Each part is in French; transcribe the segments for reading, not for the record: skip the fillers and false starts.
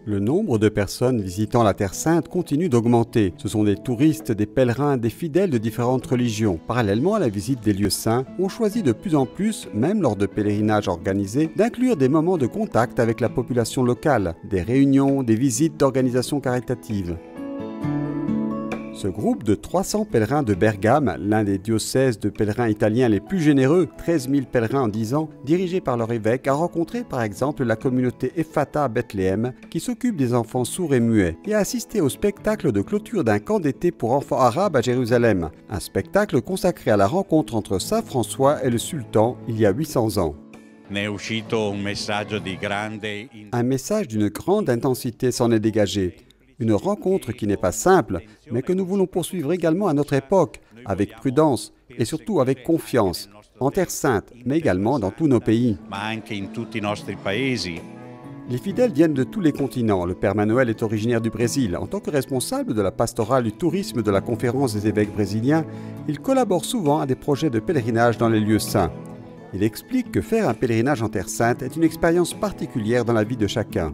Le nombre de personnes visitant la Terre Sainte continue d'augmenter. Ce sont des touristes, des pèlerins, des fidèles de différentes religions. Parallèlement à la visite des lieux saints, on choisit de plus en plus, même lors de pèlerinages organisés, d'inclure des moments de contact avec la population locale, des réunions, des visites d'organisations caritatives. Ce groupe de 300 pèlerins de Bergame, l'un des diocèses de pèlerins italiens les plus généreux, 13 000 pèlerins en 10 ans, dirigé par leur évêque, a rencontré par exemple la communauté Ephata à Bethléem, qui s'occupe des enfants sourds et muets, et a assisté au spectacle de clôture d'un camp d'été pour enfants arabes à Jérusalem, un spectacle consacré à la rencontre entre Saint François et le sultan il y a 800 ans. Un message d'une grande intensité s'en est dégagé. Une rencontre qui n'est pas simple, mais que nous voulons poursuivre également à notre époque, avec prudence et surtout avec confiance, en Terre Sainte, mais également dans tous nos pays. Les fidèles viennent de tous les continents. Le Père Manuel est originaire du Brésil. En tant que responsable de la pastorale du tourisme de la Conférence des évêques brésiliens, il collabore souvent à des projets de pèlerinage dans les lieux saints. Il explique que faire un pèlerinage en Terre Sainte est une expérience particulière dans la vie de chacun.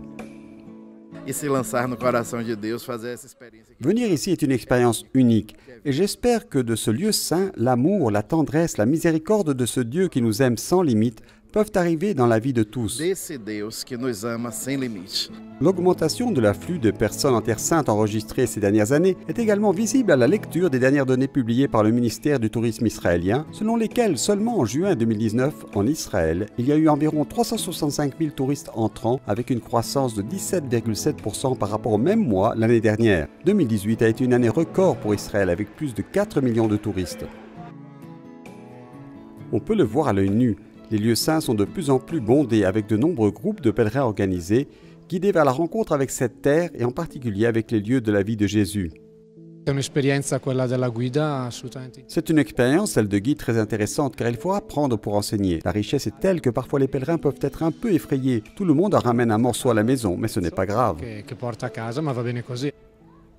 Venir ici est une expérience unique et j'espère que de ce lieu saint, l'amour, la tendresse, la miséricorde de ce Dieu qui nous aime sans limite peuvent arriver dans la vie de tous. L'augmentation de l'afflux de personnes en Terre Sainte enregistrée ces dernières années est également visible à la lecture des dernières données publiées par le ministère du Tourisme israélien, selon lesquelles seulement en juin 2019, en Israël, il y a eu environ 365 000 touristes entrants avec une croissance de 17,7% par rapport au même mois l'année dernière. 2018 a été une année record pour Israël avec plus de 4 millions de touristes. On peut le voir à l'œil nu. Les lieux saints sont de plus en plus bondés avec de nombreux groupes de pèlerins organisés, guidés vers la rencontre avec cette terre et en particulier avec les lieux de la vie de Jésus. C'est une expérience, celle de guide, très intéressante car il faut apprendre pour enseigner. La richesse est telle que parfois les pèlerins peuvent être un peu effrayés. Tout le monde en ramène un morceau à la maison, mais ce n'est pas grave.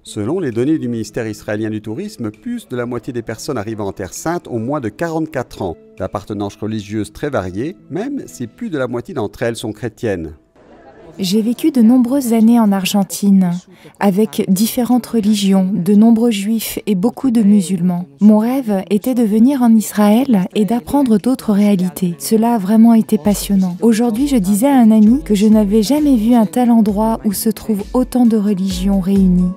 Selon les données du ministère israélien du Tourisme, plus de la moitié des personnes arrivant en Terre Sainte ont moins de 44 ans, d'appartenance religieuse très variée, même si plus de la moitié d'entre elles sont chrétiennes. J'ai vécu de nombreuses années en Argentine, avec différentes religions, de nombreux juifs et beaucoup de musulmans. Mon rêve était de venir en Israël et d'apprendre d'autres réalités. Cela a vraiment été passionnant. Aujourd'hui, je disais à un ami que je n'avais jamais vu un tel endroit où se trouvent autant de religions réunies.